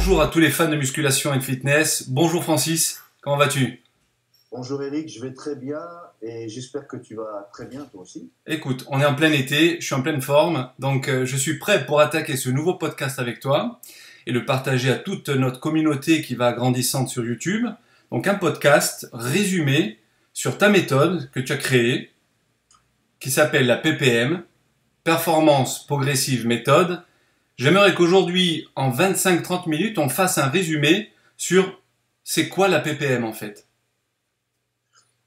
Bonjour à tous les fans de musculation et de fitness. Bonjour Francis, comment vas-tu? Bonjour Eric, je vais très bien et j'espère que tu vas très bien toi aussi. Écoute, on est en plein été, je suis en pleine forme, donc je suis prêt pour attaquer ce nouveau podcast avec toi et le partager à toute notre communauté qui va grandissante sur YouTube. Donc un podcast résumé sur ta méthode que tu as créée, qui s'appelle la PPM, Performance Progressive Méthode. J'aimerais qu'aujourd'hui, en 25-30 minutes, on fasse un résumé sur c'est quoi la PPM en fait.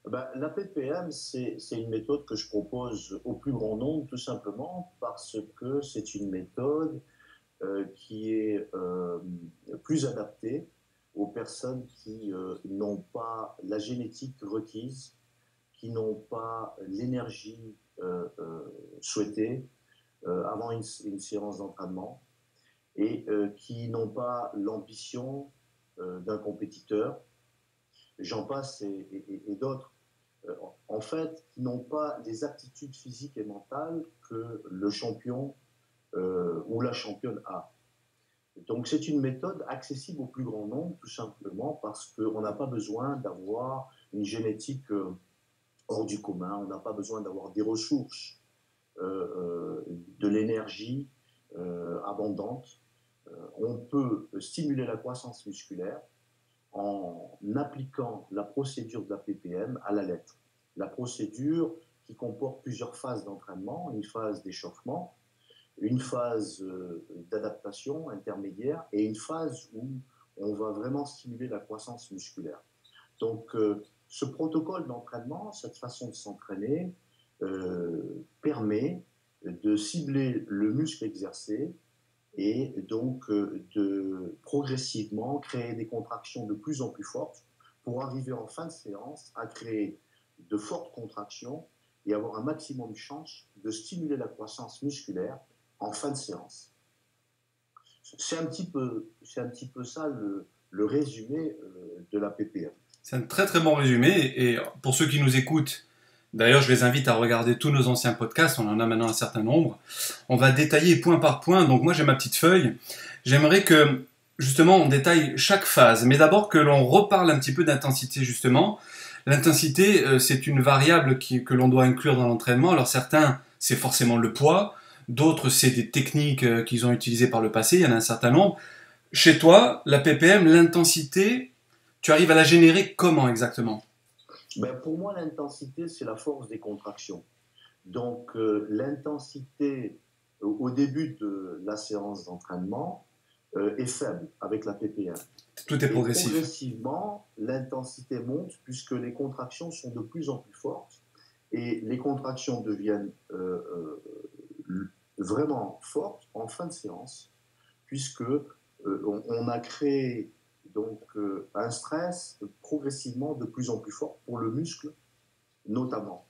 La PPM, c'est une méthode que je propose au plus grand nombre, tout simplement parce que c'est une méthode qui est plus adaptée aux personnes qui n'ont pas la génétique requise, qui n'ont pas l'énergie souhaitée avant une séance d'entraînement et qui n'ont pas l'ambition d'un compétiteur. J'en passe et d'autres. En fait, qui n'ont pas les aptitudes physiques et mentales que le champion ou la championne a. Donc c'est une méthode accessible au plus grand nombre, tout simplement parce qu'on n'a pas besoin d'avoir une génétique hors du commun, on n'a pas besoin d'avoir des ressources, de l'énergie abondante. On peut stimuler la croissance musculaire en appliquant la procédure de la PPM à la lettre. La procédure qui comporte plusieurs phases d'entraînement, une phase d'échauffement, une phase d'adaptation intermédiaire et une phase où on va vraiment stimuler la croissance musculaire. Donc, ce protocole d'entraînement, cette façon de s'entraîner, permet de cibler le muscle exercé et donc de progressivement créer des contractions de plus en plus fortes pour arriver en fin de séance à créer de fortes contractions et avoir un maximum de chance de stimuler la croissance musculaire en fin de séance. C'est un petit peu ça le résumé de la PPM. C'est un très très bon résumé et pour ceux qui nous écoutent, d'ailleurs je les invite à regarder tous nos anciens podcasts, on en a maintenant un certain nombre, on va détailler point par point, donc moi j'ai ma petite feuille, j'aimerais que justement on détaille chaque phase, mais d'abord que l'on reparle un petit peu d'intensité justement. L'intensité c'est une variable que l'on doit inclure dans l'entraînement, alors certains c'est forcément le poids, d'autres c'est des techniques qu'ils ont utilisées par le passé, il y en a un certain nombre. Chez toi, la PPM, l'intensité, tu arrives à la générer comment exactement? Pour moi, l'intensité, c'est la force des contractions. Donc, l'intensité au début de la séance d'entraînement est faible avec la PPM. Tout est Et progressif. progressivement, l'intensité monte puisque les contractions sont de plus en plus fortes et les contractions deviennent vraiment fortes en fin de séance puisque on a créé donc un stress progressivement de plus en plus fort pour le muscle notamment.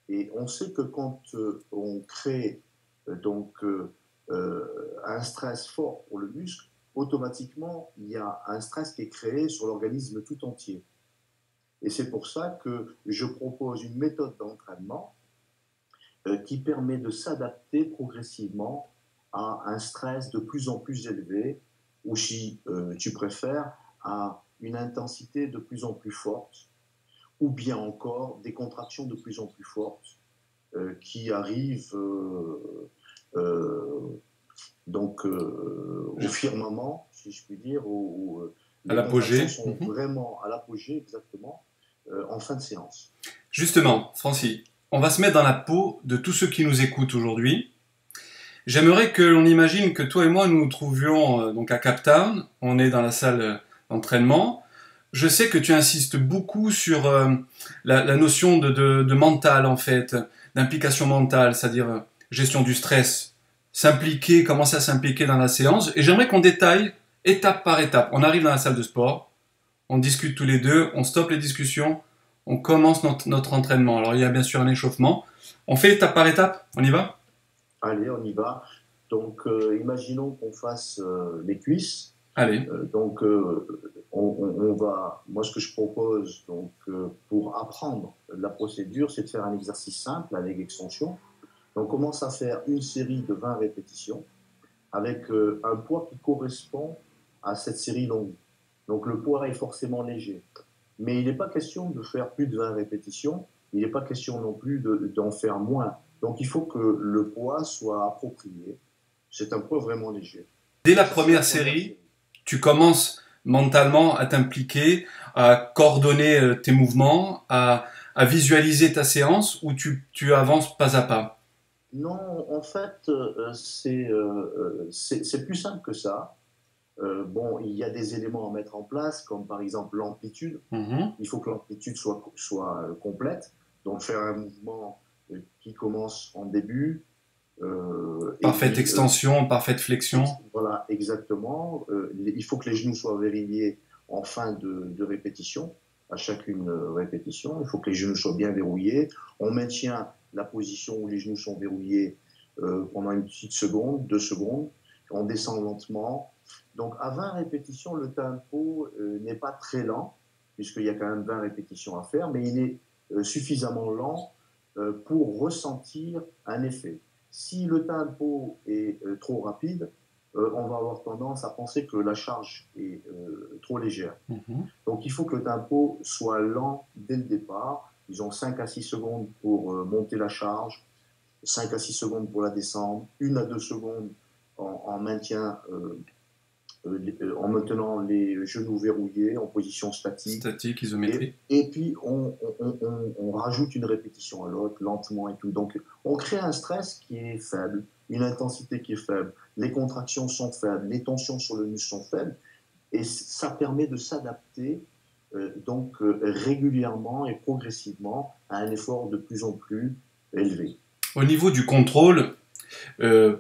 Et on sait que quand on crée un stress fort pour le muscle, automatiquement, il y a un stress qui est créé sur l'organisme tout entier. Et c'est pour ça que je propose une méthode d'entraînement qui permet de s'adapter progressivement à un stress de plus en plus élevé, ou si tu préfères, à une intensité de plus en plus forte, ou bien encore des contractions de plus en plus fortes qui arrivent au firmament, si je puis dire, où À les contractions l'apogée. sont vraiment à l'apogée exactement en fin de séance. Justement, Francis, on va se mettre dans la peau de tous ceux qui nous écoutent aujourd'hui. J'aimerais que l'on imagine que toi et moi nous nous trouvions donc à Cape Town, on est dans la salle d'entraînement. Je sais que tu insistes beaucoup sur la notion de mental en fait, d'implication mentale, c'est-à-dire gestion du stress, s'impliquer, commencer à s'impliquer dans la séance. Et j'aimerais qu'on détaille étape par étape. On arrive dans la salle de sport, on discute tous les deux, on stoppe les discussions, on commence notre entraînement. Alors il y a bien sûr un échauffement. On fait étape par étape, on y va? Allez, on y va. Donc, imaginons qu'on fasse les cuisses. Allez. On va. Moi, ce que je propose pour apprendre la procédure, c'est de faire un exercice simple, la leg extension. On commence à faire une série de 20 répétitions avec un poids qui correspond à cette série longue. Donc le poids est forcément léger. Mais il n'est pas question de faire plus de 20 répétitions, il n'est pas question non plus d'en faire moins. Donc il faut que le poids soit approprié. C'est un poids vraiment léger. Dès la Ça, c'est la première première série, série. tu commences mentalement à t'impliquer, à coordonner tes mouvements, à visualiser ta séance ou tu avances pas à pas. Non, en fait, c'est plus simple que ça. Bon, il y a des éléments à mettre en place, comme par exemple l'amplitude. Mhm. Il faut que l'amplitude soit complète. Donc faire un mouvement qui commence en début, et Parfaite puis extension, parfaite flexion. voilà, exactement. Il faut que les genoux soient verrouillés en fin de répétition, à chacune répétition. Il faut que les genoux soient bien verrouillés. On maintient la position où les genoux sont verrouillés pendant une petite seconde, 2 secondes. On descend lentement. Donc à 20 répétitions, le tempo n'est pas très lent, puisqu'il y a quand même 20 répétitions à faire, mais il est suffisamment lent pour ressentir un effet. Si le tempo est trop rapide, on va avoir tendance à penser que la charge est trop légère. Mhm. Donc il faut que le tempo soit lent dès le départ. Ils ont 5 à 6 secondes pour monter la charge, 5 à 6 secondes pour la descendre, 1 à 2 secondes en maintien en maintenant les genoux verrouillés en position statique. Statique, isométrie. Et puis, on rajoute une répétition à l'autre, lentement et tout. Donc, on crée un stress qui est faible, une intensité qui est faible. Les contractions sont faibles, les tensions sur le muscle sont faibles. Et ça permet de s'adapter régulièrement et progressivement à un effort de plus en plus élevé. Au niveau du contrôle,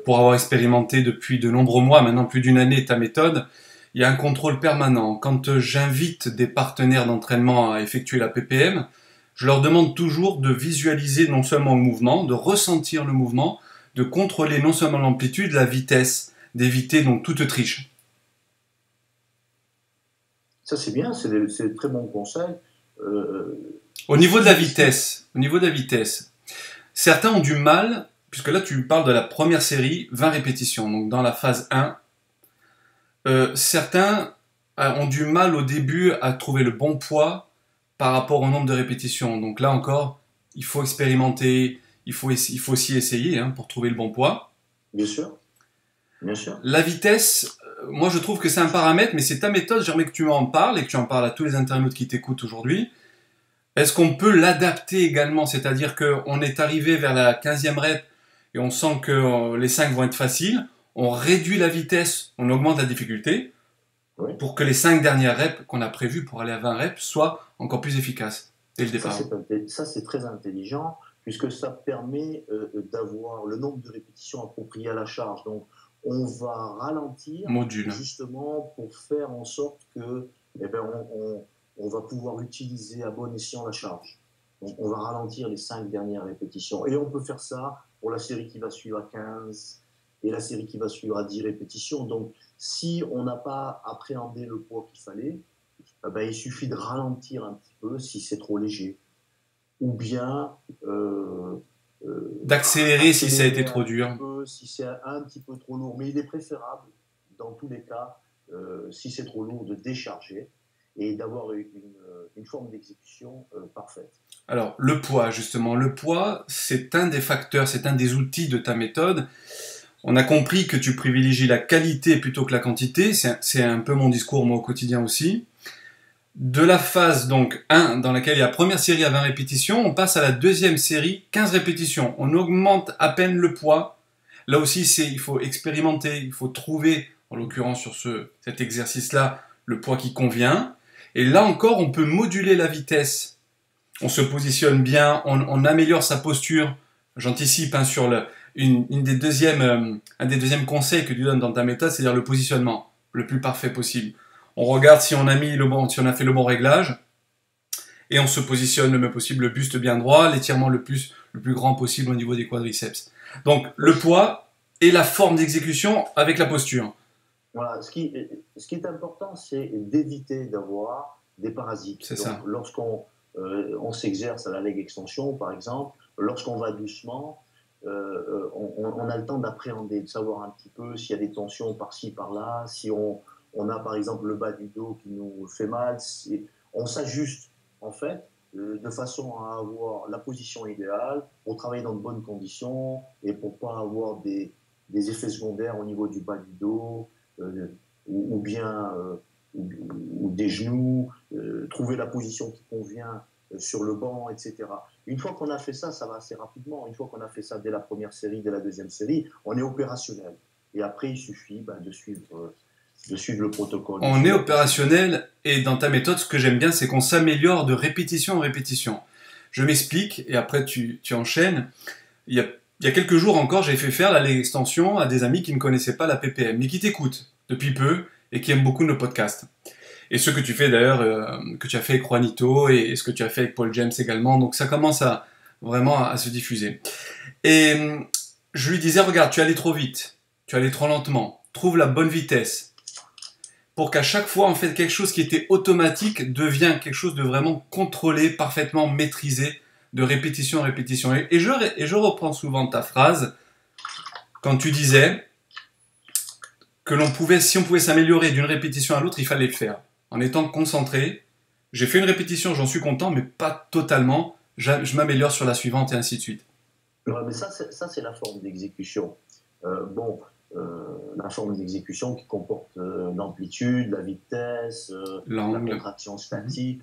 pour avoir expérimenté depuis de nombreux mois, maintenant plus d'une année, ta méthode, il y a un contrôle permanent. Quand j'invite des partenaires d'entraînement à effectuer la PPM, je leur demande toujours de visualiser non seulement le mouvement, de ressentir le mouvement, de contrôler non seulement l'amplitude, la vitesse, d'éviter donc toute triche. Ça, c'est bien, c'est des très bons conseils. Au niveau de la vitesse, certains ont du mal, puisque là tu parles de la première série, 20 répétitions, donc dans la phase 1, certains ont du mal au début à trouver le bon poids par rapport au nombre de répétitions. Donc là encore, il faut expérimenter, il faut aussi essayer hein, pour trouver le bon poids. Bien sûr, bien sûr. La vitesse, moi je trouve que c'est un paramètre, mais c'est ta méthode, j'aimerais que tu m'en parles et que tu en parles à tous les internautes qui t'écoutent aujourd'hui. Est-ce qu'on peut l'adapter également? C'est-à-dire qu'on est arrivé vers la 15e rep et on sent que les 5 vont être faciles, on réduit la vitesse, on augmente la difficulté Oui. pour que les 5 dernières reps qu'on a prévues pour aller à 20 reps soient encore plus efficaces dès le départ. Ça, c'est très intelligent, puisque ça permet d'avoir le nombre de répétitions appropriées à la charge. Donc, on va ralentir Module. justement pour faire en sorte que eh ben, on va pouvoir utiliser à bon escient la charge. Donc, on va ralentir les 5 dernières répétitions. Et on peut faire ça pour la série qui va suivre à 15 et la série qui va suivre à 10 répétitions. Donc, si on n'a pas appréhendé le poids qu'il fallait, ben, il suffit de ralentir un petit peu si c'est trop léger. Ou bien d'accélérer si ça a été trop un dur. peu, si c'est un petit peu trop lourd. Mais il est préférable, dans tous les cas, si c'est trop lourd, de décharger et d'avoir une forme d'exécution parfaite. Alors, le poids, justement. Le poids, c'est un des facteurs, c'est un des outils de ta méthode. On a compris que tu privilégies la qualité plutôt que la quantité. C'est un peu mon discours, moi, au quotidien aussi. De la phase donc 1, dans laquelle il y a la première série à 20 répétitions, on passe à la deuxième série, 15 répétitions. On augmente à peine le poids. Là aussi, il faut expérimenter, il faut trouver, en l'occurrence sur cet exercice-là, le poids qui convient. Et là encore, on peut moduler la vitesse. On se positionne bien, on améliore sa posture. J'anticipe hein, sur un des deuxièmes conseils que tu donnes dans ta méthode, c'est-à-dire le positionnement le plus parfait possible. On regarde si on a si on a fait le bon réglage, et on se positionne le mieux possible, le buste bien droit, l'étirement le plus grand possible au niveau des quadriceps. Donc le poids et la forme d'exécution avec la posture. Voilà, ce qui est important, c'est d'éviter d'avoir des parasites. C'est donc, ça. Lorsqu'on on s'exerce à la leg extension, par exemple, lorsqu'on va doucement, on a le temps d'appréhender, de savoir un petit peu s'il y a des tensions par-ci, par-là, si on On a par exemple le bas du dos qui nous fait mal. On s'ajuste en fait de façon à avoir la position idéale pour travailler dans de bonnes conditions et pour pas avoir des effets secondaires au niveau du bas du dos euh, ou bien ou des genoux, trouver la position qui convient sur le banc, etc. Une fois qu'on a fait ça, ça va assez rapidement. Une fois qu'on a fait ça dès la première série, dès la deuxième série, on est opérationnel. Et après, il suffit de suivre le protocole. On est opérationnel et dans ta méthode, ce que j'aime bien, c'est qu'on s'améliore de répétition en répétition. Je m'explique et après tu enchaînes. Il y a quelques jours encore, j'ai fait faire l'extension à des amis qui ne connaissaient pas la PPM, mais qui t'écoutent depuis peu et qui aiment beaucoup nos podcasts. Et ce que tu fais d'ailleurs, que tu as fait avec Juanito et ce que tu as fait avec Paul James également. Donc ça commence à vraiment à se diffuser. Et je lui disais, regarde, tu allais trop vite, tu allais trop lentement, trouve la bonne vitesse pour qu'à chaque fois, en fait, quelque chose qui était automatique devient quelque chose de vraiment contrôlé, parfaitement maîtrisé, de répétition en répétition. Et je reprends souvent ta phrase quand tu disais que si on pouvait s'améliorer d'une répétition à l'autre, il fallait le faire. En étant concentré, j'ai fait une répétition, j'en suis content, mais pas totalement. Je m'améliore sur la suivante et ainsi de suite. Ouais, mais ça, c'est la forme d'exécution. Bon, la forme d'exécution qui comporte l'amplitude, la vitesse, la L'angle. contraction statique,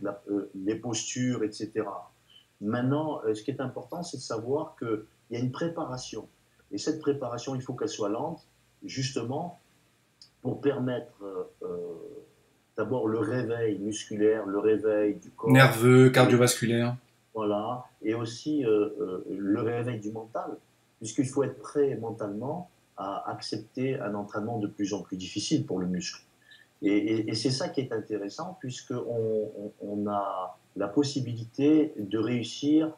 les postures, etc. Maintenant, ce qui est important, c'est de savoir qu'il y a une préparation. Et cette préparation, il faut qu'elle soit lente, justement, pour permettre d'abord le réveil musculaire, le réveil du corps, Nerveux, et, cardiovasculaire. voilà, et aussi le réveil du mental, puisqu'il faut être prêt mentalement à accepter un entraînement de plus en plus difficile pour le muscle. Et c'est ça qui est intéressant, puisqu'on a la possibilité de réussir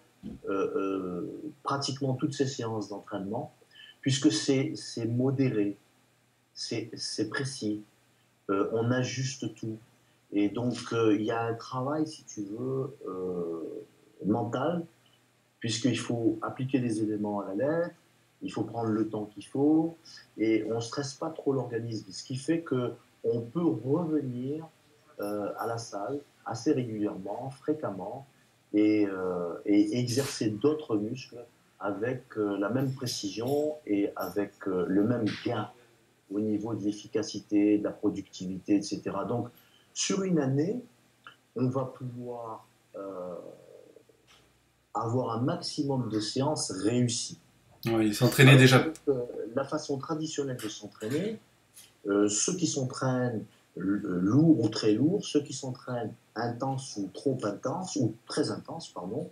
pratiquement toutes ces séances d'entraînement, puisque c'est modéré, c'est précis, on ajuste tout. Et donc, il y a un travail, si tu veux, mental, puisqu'il faut appliquer des éléments à la lettre, il faut prendre le temps qu'il faut, et on ne stresse pas trop l'organisme, ce qui fait qu'on peut revenir à la salle assez régulièrement, fréquemment, et exercer d'autres muscles avec la même précision et avec le même gain au niveau de l'efficacité, de la productivité, etc. Donc, sur une année, on va pouvoir avoir un maximum de séances réussies. Oui, s'entraîner Alors, déjà. la façon traditionnelle de s'entraîner, ceux qui s'entraînent lourd ou très lourd, ceux qui s'entraînent intense ou trop intense, ou très intense, pardon,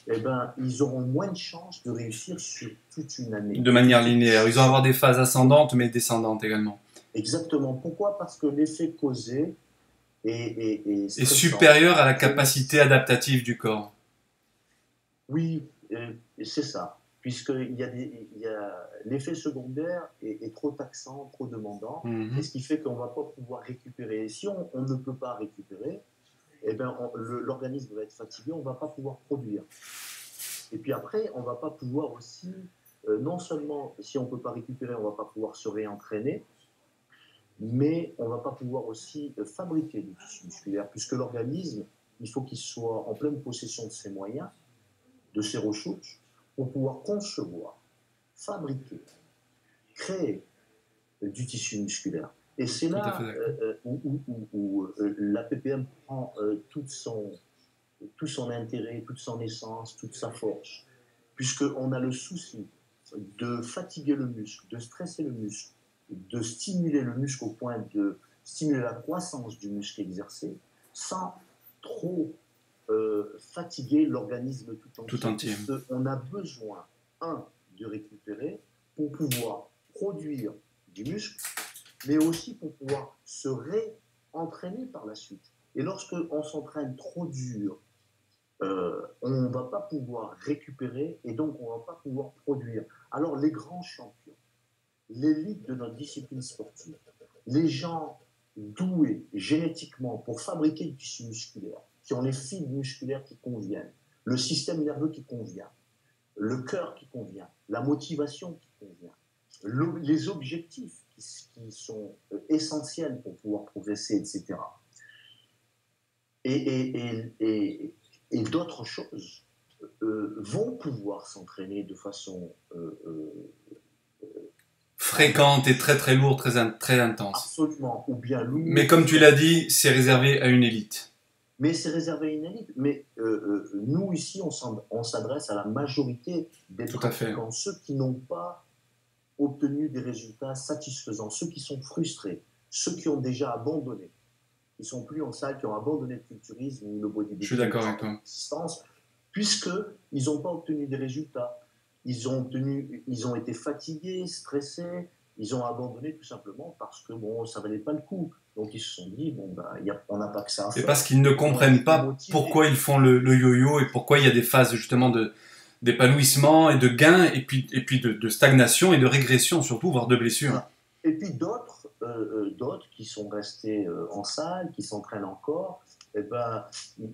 eh ben, ils auront moins de chances de réussir sur toute une année. De manière linéaire. Ils vont avoir des phases ascendantes mais descendantes également. Exactement. Pourquoi? Parce que l'effet causé est Et stressant. supérieur à la capacité adaptative du corps. Oui, c'est ça. Puisqu'il y a, l'effet secondaire est trop taxant, trop demandant, et ce qui fait qu'on ne va pas pouvoir récupérer. Et si on ne peut pas récupérer, eh ben l'organisme va être fatigué, on ne va pas pouvoir produire. Et puis après, on ne va pas pouvoir aussi, non seulement si on ne peut pas récupérer, on ne va pas pouvoir se réentraîner, mais on ne va pas pouvoir aussi fabriquer du tissu musculaire, puisque l'organisme, il faut qu'il soit en pleine possession de ses moyens, de ses ressources, pour pouvoir concevoir, fabriquer, créer du tissu musculaire. Et c'est là où la PPM prend tout son intérêt, toute son essence, toute sa force, puisqu'on a le souci de fatiguer le muscle, de stresser le muscle, de stimuler le muscle au point de stimuler la croissance du muscle exercé, sans trop fatiguer l'organisme tout entier. Tout entier. On a besoin, de récupérer pour pouvoir produire du muscle, mais aussi pour pouvoir se réentraîner par la suite. Et lorsqu'on s'entraîne trop dur, on ne va pas pouvoir récupérer et donc on ne va pas pouvoir produire. Alors les grands champions, l'élite de notre discipline sportive, les gens doués génétiquement pour fabriquer du tissu musculaire, qui ont les fibres musculaires qui conviennent, le système nerveux qui convient, le cœur qui convient, la motivation qui convient, les objectifs qui sont essentiels pour pouvoir progresser, etc. Et d'autres choses vont pouvoir s'entraîner de façon Fréquente et très très lourde, très intense. absolument, ou bien lourde. Mais comme tu l'as dit, c'est réservé à une élite. Mais c'est réservé à une élite. Mais nous, ici, on s'adresse à la majorité des Tout à fait. pratiquants, ceux qui n'ont pas obtenu des résultats satisfaisants, ceux qui sont frustrés, ceux qui ont déjà abandonné, qui ne sont plus en salle, qui ont abandonné le culturisme ou le bodybuilding. Je suis d'accord avec toi. Puisqu'ils n'ont pas obtenu des résultats. Ils ont été fatigués, stressés, ils ont abandonné tout simplement parce que bon, ça ne valait pas le coup. Donc ils se sont dit, bon, bah, on n'a pas que ça à faire. Et parce qu'ils ne comprennent pas pourquoi ils font le yo-yo et pourquoi il y a des phases justement d'épanouissement et de gain et puis de stagnation et de régression surtout, voire de blessure. Voilà. Et puis d'autres qui sont restés en salle, qui s'entraînent encore, eh ben,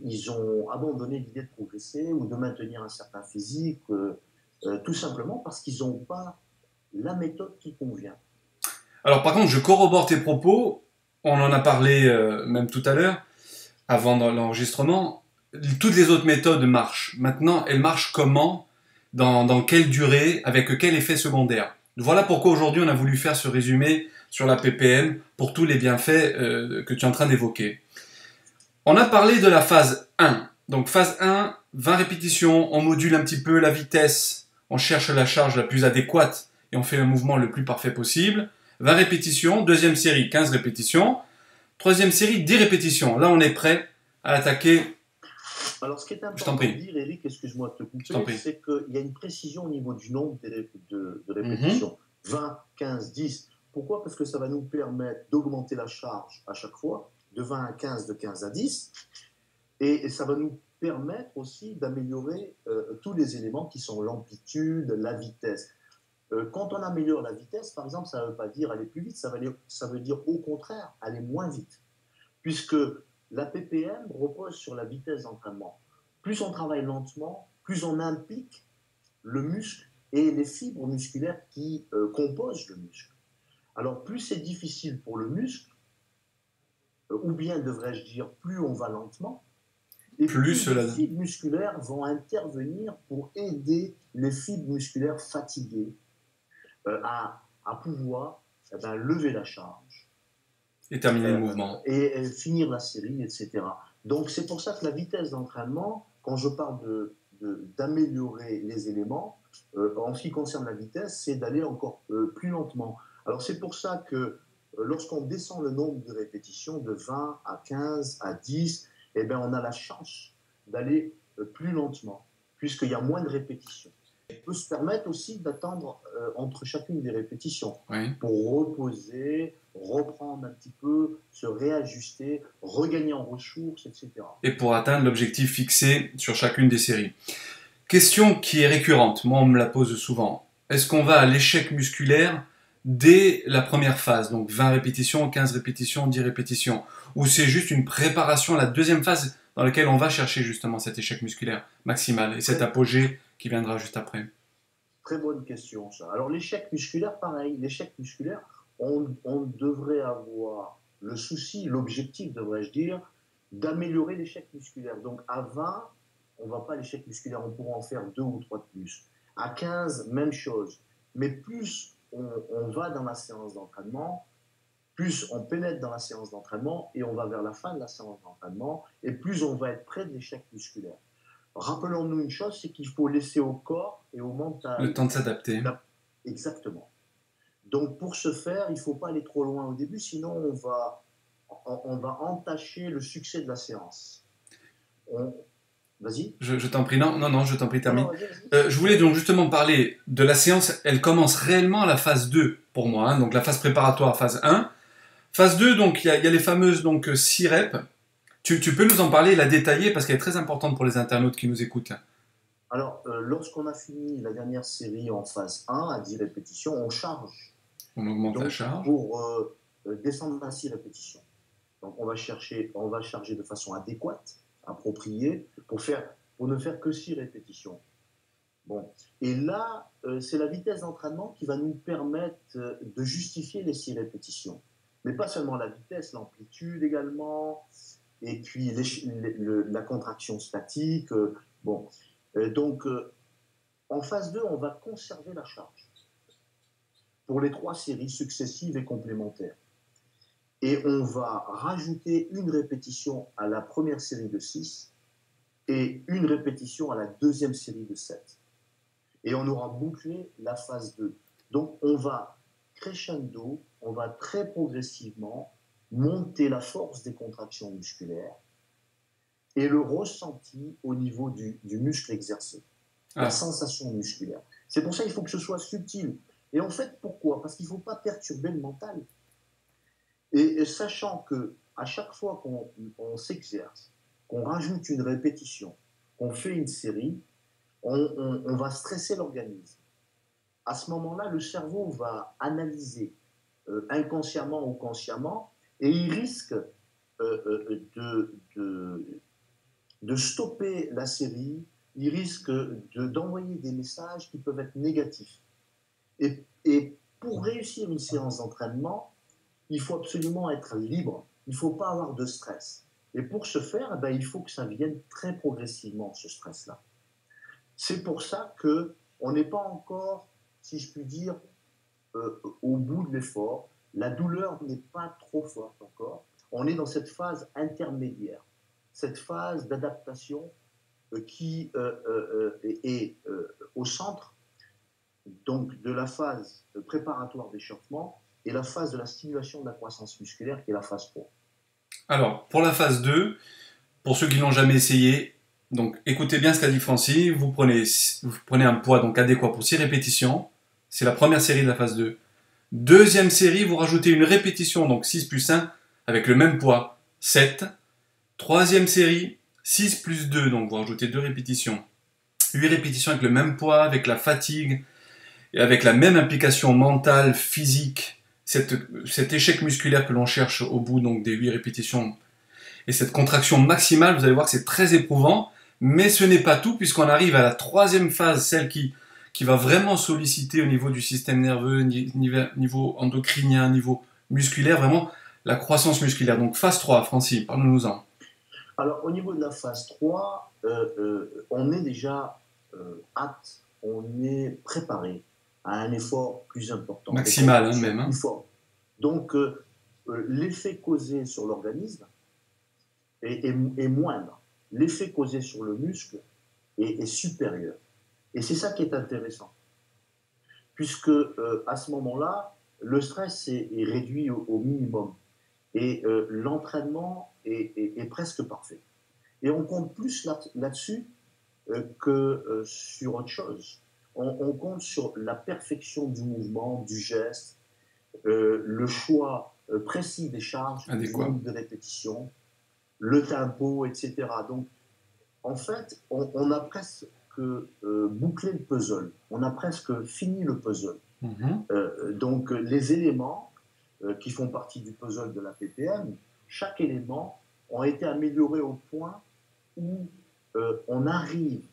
ils ont abandonné l'idée de progresser ou de maintenir un certain physique, tout simplement parce qu'ils n'ont pas la méthode qui convient. Alors par contre, je corrobore tes propos, on en a parlé même tout à l'heure, avant l'enregistrement, toutes les autres méthodes marchent. Maintenant, elles marchent comment, dans quelle durée, avec quel effet secondaire. Voilà pourquoi aujourd'hui on a voulu faire ce résumé sur la PPM pour tous les bienfaits que tu es en train d'évoquer. On a parlé de la phase 1. Donc phase 1, 20 répétitions, on module un petit peu la vitesse, on cherche la charge la plus adéquate et on fait le mouvement le plus parfait possible. 20 répétitions, deuxième série, 15 répétitions. Troisième série, 10 répétitions. Là, on est prêt à attaquer. Alors, ce qui est important de dire, Eric, excuse-moi de te couper, c'est qu'il y a une précision au niveau du nombre de répétitions. 20, 15, 10. Pourquoi? Parce que ça va nous permettre d'augmenter la charge à chaque fois, de 20 à 15, de 15 à 10. Et ça va nous permettre aussi d'améliorer tous les éléments qui sont l'amplitude, la vitesse. Quand on améliore la vitesse, par exemple, ça ne veut pas dire aller plus vite, ça veut dire au contraire aller moins vite. Puisque la PPM repose sur la vitesse d'entraînement. Plus on travaille lentement, plus on implique le muscle et les fibres musculaires qui composent le muscle. Alors plus c'est difficile pour le muscle, ou bien devrais-je dire plus on va lentement, et plus les fibres musculaires vont intervenir pour aider les fibres musculaires fatiguées à pouvoir lever la charge. Et terminer le mouvement. Et finir la série, etc. Donc c'est pour ça que la vitesse d'entraînement, quand je parle d'améliorer les éléments, en ce qui concerne la vitesse, c'est d'aller encore plus lentement. Alors c'est pour ça que lorsqu'on descend le nombre de répétitions de 20 à 15 à 10, eh bien, on a la chance d'aller plus lentement, puisqu'il y a moins de répétitions. On peut se permettre aussi d'attendre entre chacune des répétitions pour reposer, reprendre un petit peu, se réajuster, regagner en ressources, etc. Et pour atteindre l'objectif fixé sur chacune des séries. Question qui est récurrente, moi on me la pose souvent. Est-ce qu'on va à l'échec musculaire dès la première phase, donc 20 répétitions, 15 répétitions, 10 répétitions, ou c'est juste une préparation à la deuxième phase dans laquelle on va chercher justement cet échec musculaire maximal et cet apogée qui viendra juste après? Très bonne question ça. Alors l'échec musculaire, pareil, l'échec musculaire, on devrait avoir le souci, l'objectif devrais-je dire, d'améliorer l'échec musculaire. Donc à 20, on ne va pas à l'échec musculaire, on pourra en faire 2 ou 3 de plus. À 15, même chose. Mais plus on va dans la séance d'entraînement, plus on pénètre dans la séance d'entraînement et on va vers la fin de la séance d'entraînement, et plus on va être près de l'échec musculaire. Rappelons-nous une chose, c'est qu'il faut laisser au corps et au mental le temps de s'adapter. Exactement. Donc pour ce faire, il ne faut pas aller trop loin au début, sinon on va entacher le succès de la séance. Vas-y. Je t'en prie, non, je t'en prie, termine. Je voulais donc justement parler de la séance, elle commence réellement à la phase 2 pour moi, hein, donc la phase préparatoire, phase 1. Phase 2, donc il y a les fameuses donc, 6 reps. Tu peux nous en parler et la détailler parce qu'elle est très importante pour les internautes qui nous écoutent. Alors, lorsqu'on a fini la dernière série en phase 1 à 10 répétitions, on charge. On augmente la charge. Pour descendre à 6 répétitions. Donc, on va charger de façon adéquate, appropriée, pour ne faire que 6 répétitions. Bon. Et là, c'est la vitesse d'entraînement qui va nous permettre de justifier les 6 répétitions. Mais pas seulement la vitesse, l'amplitude également, et puis la contraction statique. Bon. Donc, en phase 2, on va conserver la charge pour les 3 séries successives et complémentaires. Et on va rajouter une répétition à la première série de 6 et une répétition à la deuxième série de 7. Et on aura bouclé la phase 2. Donc on va crescendo, on va très progressivement monter la force des contractions musculaires et le ressenti au niveau du muscle exercé, la sensation musculaire. C'est pour ça qu'il faut que ce soit subtil. Et en fait, pourquoi? Parce qu'il ne faut pas perturber le mental. Et sachant qu'à chaque fois qu'on s'exerce, qu'on rajoute une répétition, qu'on fait une série, on va stresser l'organisme. À ce moment-là, le cerveau va analyser inconsciemment ou consciemment et il risque de stopper la série, il risque d'envoyer des messages qui peuvent être négatifs. Et pour réussir une séance d'entraînement, il faut absolument être libre, il ne faut pas avoir de stress. Et pour ce faire, il faut que ça vienne très progressivement, ce stress-là. C'est pour ça qu'on n'est pas encore, si je puis dire, au bout de l'effort. La douleur n'est pas trop forte encore. On est dans cette phase intermédiaire, cette phase d'adaptation qui est au centre donc, de la phase préparatoire d'échauffement et la phase de la stimulation de la croissance musculaire qui est la phase 3. Alors, pour la phase 2, pour ceux qui n'ont jamais essayé, donc écoutez bien ce qu'a dit Francis, vous prenez un poids donc adéquat pour 6 répétitions, c'est la première série de la phase 2. Deuxième série, vous rajoutez une répétition, donc 6 plus 1, avec le même poids, 7. Troisième série, 6 plus 2, donc vous rajoutez 2 répétitions. 8 répétitions avec le même poids, avec la fatigue, et avec la même implication mentale, physique, cet échec musculaire que l'on cherche au bout donc, des 8 répétitions, et cette contraction maximale, vous allez voir que c'est très éprouvant, mais ce n'est pas tout, puisqu'on arrive à la troisième phase, celle qui va vraiment solliciter au niveau du système nerveux, niveau endocrinien, niveau musculaire, vraiment la croissance musculaire. Donc phase 3, Francis, parle-nous-en. Alors au niveau de la phase 3, on est déjà apte, on est préparé à un effort plus important. Maximal même. Hein. Donc l'effet causé sur l'organisme est moindre. L'effet causé sur le muscle est supérieur. Et c'est ça qui est intéressant. Puisque à ce moment-là, le stress est réduit au minimum. Et l'entraînement est presque parfait. Et on compte plus là-dessus que sur autre chose. On compte sur la perfection du mouvement, du geste, le choix précis des charges, du nombre de répétitions, le tempo, etc. Donc, en fait, on a presque bouclé le puzzle. On a presque fini le puzzle. Donc, les éléments qui font partie du puzzle de la PPM, chaque élément ont été améliorés au point où on arrive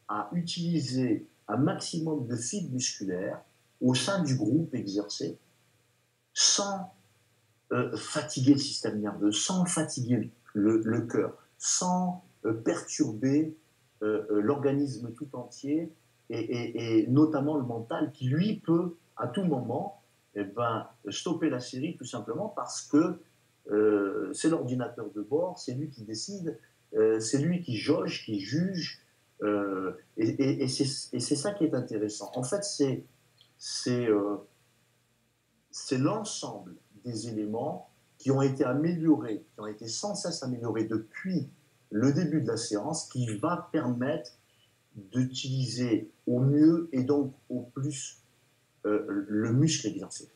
à utiliser un maximum de fibres musculaires au sein du groupe exercé sans fatiguer le système nerveux, sans fatiguer le cœur, sans perturber l'organisme tout entier et notamment le mental qui, lui, peut à tout moment stopper la série tout simplement parce que c'est l'ordinateur de bord, c'est lui qui décide, c'est lui qui jauge, qui juge, et c'est ça qui est intéressant. En fait, c'est l'ensemble des éléments qui ont été améliorés, qui ont été sans cesse améliorés depuis le début de la séance, qui va permettre d'utiliser au mieux et donc au plus le muscle exercé.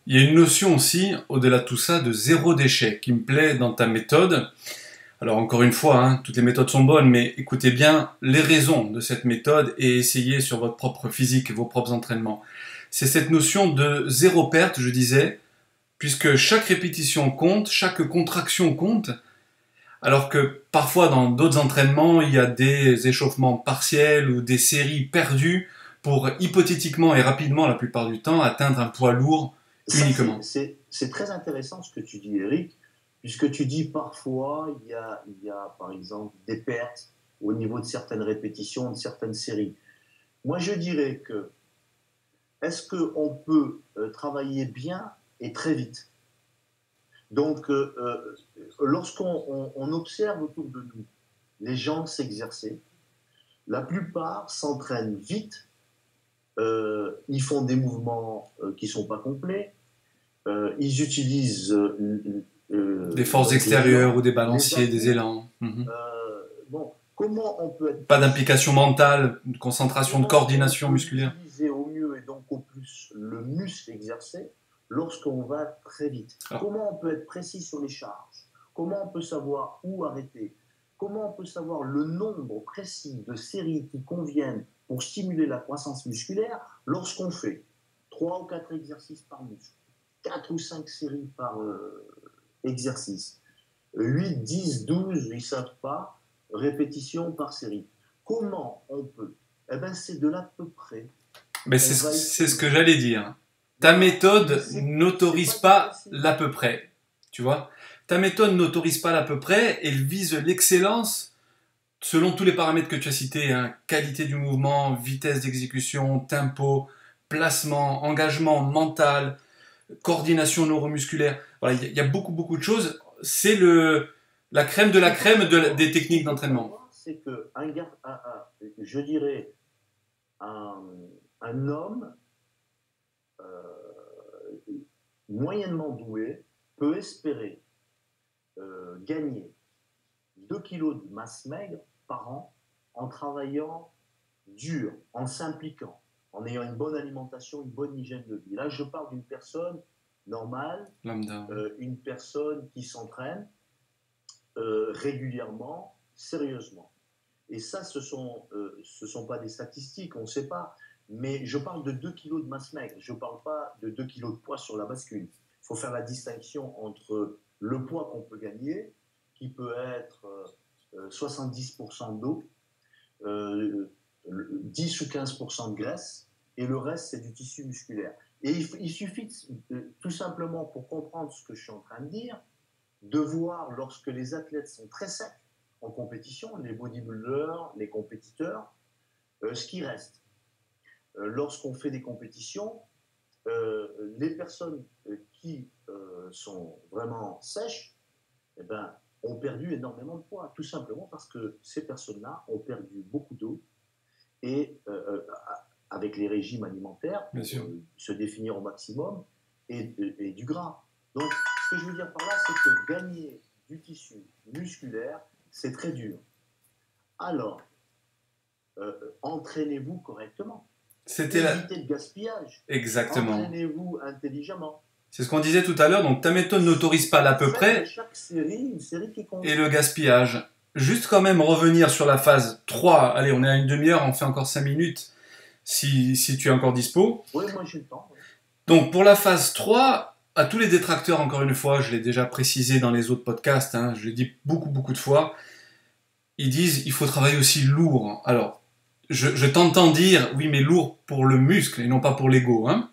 Il y a une notion aussi, au-delà de tout ça, de zéro déchet, qui me plaît dans ta méthode. Alors encore une fois, hein, toutes les méthodes sont bonnes, mais écoutez bien les raisons de cette méthode et essayez sur votre propre physique, vos propres entraînements. C'est cette notion de zéro perte, je disais, puisque chaque répétition compte, chaque contraction compte. Alors que parfois dans d'autres entraînements, il y a des échauffements partiels ou des séries perdues pour hypothétiquement et rapidement, la plupart du temps, atteindre un poids lourd Ça, uniquement. c'est très intéressant ce que tu dis, Eric, puisque tu dis parfois, il y a par exemple des pertes au niveau de certaines répétitions, de certaines séries. Moi, je dirais que est-ce qu'on peut travailler bien et très vite? Donc, lorsqu'on observe autour de nous les gens s'exercer, la plupart s'entraînent vite, ils font des mouvements qui ne sont pas complets, ils utilisent Des forces donc extérieures ou des les balanciers, des appuis. élans. Mhm. Bon, comment on peut être Pas précis d'implication mentale, de concentration, de comment on coordination peut musculaire. utiliser au mieux et donc au plus le muscle exercé lorsqu'on va très vite? Alors, Comment on peut être précis sur les charges? Comment on peut savoir où arrêter? Comment on peut savoir le nombre précis de séries qui conviennent pour stimuler la croissance musculaire lorsqu'on fait 3 ou 4 exercices par muscle, 4 ou 5 séries par exercice, 8, 10, 12, ils ne savent pas, répétitions par série. Comment on peut? Eh bien, c'est de l'à peu près. mais On va c'est ce essayer. que j'allais dire. Ta méthode C'est n'autorise pas pas difficile. l'à peu près. Tu vois? Ta méthode n'autorise pas l'à peu près, elle vise l'excellence selon tous les paramètres que tu as cités, hein, qualité du mouvement, vitesse d'exécution, tempo, placement, engagement mental, coordination neuromusculaire. Voilà, il y a beaucoup, beaucoup de choses. C'est la crème de la crème des techniques d'entraînement. C'est que je dirais un, un homme moyennement doué peut espérer gagner 2 kilos de masse maigre par an en travaillant dur, en s'impliquant, en ayant une bonne alimentation, une bonne hygiène de vie. Là, je parle d'une personne normale, Lambda. une personne qui s'entraîne régulièrement, sérieusement. Et ça, ce sont pas des statistiques, on ne sait pas. Mais je parle de 2 kilos de masse maigre, je ne parle pas de 2 kilos de poids sur la bascule. Il faut faire la distinction entre le poids qu'on peut gagner, qui peut être 70% d'eau, 10 ou 15% de graisse, et le reste, c'est du tissu musculaire. Et il suffit tout simplement, pour comprendre ce que je suis en train de dire, de voir lorsque les athlètes sont très secs en compétition, les bodybuilders, les compétiteurs, ce qui reste. Lorsqu'on fait des compétitions, les personnes qui sont vraiment sèches, eh ben, ont perdu énormément de poids, tout simplement parce que ces personnes-là ont perdu beaucoup d'eau et avec les régimes alimentaires, pour se définir au maximum, et du gras. Donc, ce que je veux dire par là, c'est que gagner du tissu musculaire, c'est très dur. Alors, entraînez-vous correctement. Évitez le gaspillage. Exactement. Entraînez-vous intelligemment. C'est ce qu'on disait tout à l'heure, donc ta méthode n'autorise pas l'à peu près chaque série, une série qui compte. Et le gaspillage. Juste quand même revenir sur la phase 3. Allez, on est à une demi-heure, on fait encore 5 minutes si tu es encore dispo. Oui, moi j'ai le temps. Oui. Donc pour la phase 3, à tous les détracteurs, encore une fois, je l'ai déjà précisé dans les autres podcasts, hein, je l'ai dit beaucoup, beaucoup de fois, ils disent il faut travailler aussi lourd. Alors, je t'entends dire, oui, mais lourd pour le muscle et non pas pour l'ego. Hein.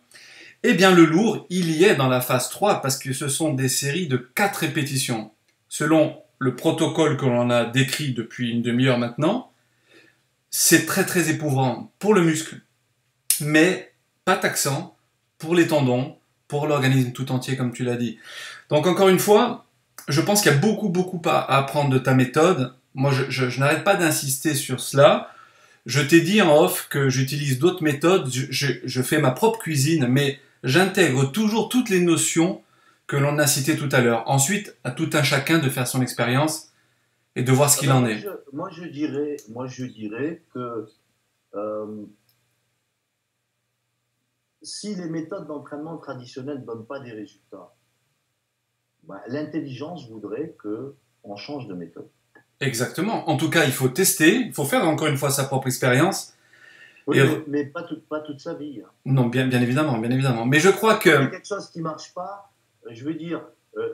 Eh bien, le lourd, il y est dans la phase 3 parce que ce sont des séries de 4 répétitions. Selon le protocole que l'on a décrit depuis une demi-heure maintenant, c'est très très éprouvant pour le muscle, mais pas taxant pour les tendons, pour l'organisme tout entier, comme tu l'as dit. Donc encore une fois, je pense qu'il y a beaucoup beaucoup à apprendre de ta méthode. Moi, je n'arrête pas d'insister sur cela. Je t'ai dit en off que j'utilise d'autres méthodes, je fais ma propre cuisine, mais j'intègre toujours toutes les notions que l'on a citées tout à l'heure. Ensuite, à tout un chacun de faire son expérience et de voir ce qu'il en est. Moi, je dirais que si les méthodes d'entraînement traditionnelles ne donnent pas des résultats, ben, l'intelligence voudrait qu'on change de méthode. Exactement. En tout cas, il faut tester, il faut faire encore une fois sa propre expérience. Oui, mais pas toute sa vie. Hein. Non, bien évidemment, bien évidemment. Mais je crois que... Il y a quelque chose qui ne marche pas, je veux dire,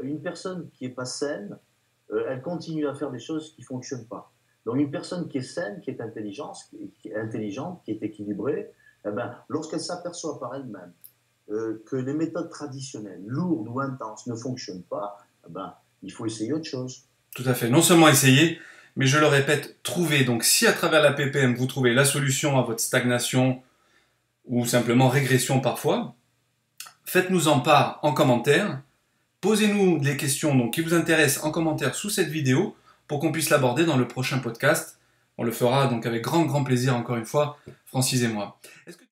une personne qui n'est pas saine, elle continue à faire des choses qui ne fonctionnent pas. Donc une personne qui est saine, qui est intelligente, qui est équilibrée, eh ben, lorsqu'elle s'aperçoit par elle-même que les méthodes traditionnelles, lourdes ou intenses, ne fonctionnent pas, eh ben, il faut essayer autre chose. Tout à fait. Non seulement essayer, mais je le répète, trouver. Donc si à travers la PPM, vous trouvez la solution à votre stagnation ou simplement régression parfois, faites-nous en part en commentaire. Posez-nous les questions donc, qui vous intéressent en commentaire sous cette vidéo pour qu'on puisse l'aborder dans le prochain podcast. On le fera donc avec grand plaisir encore une fois, Francis et moi. Est-ce que...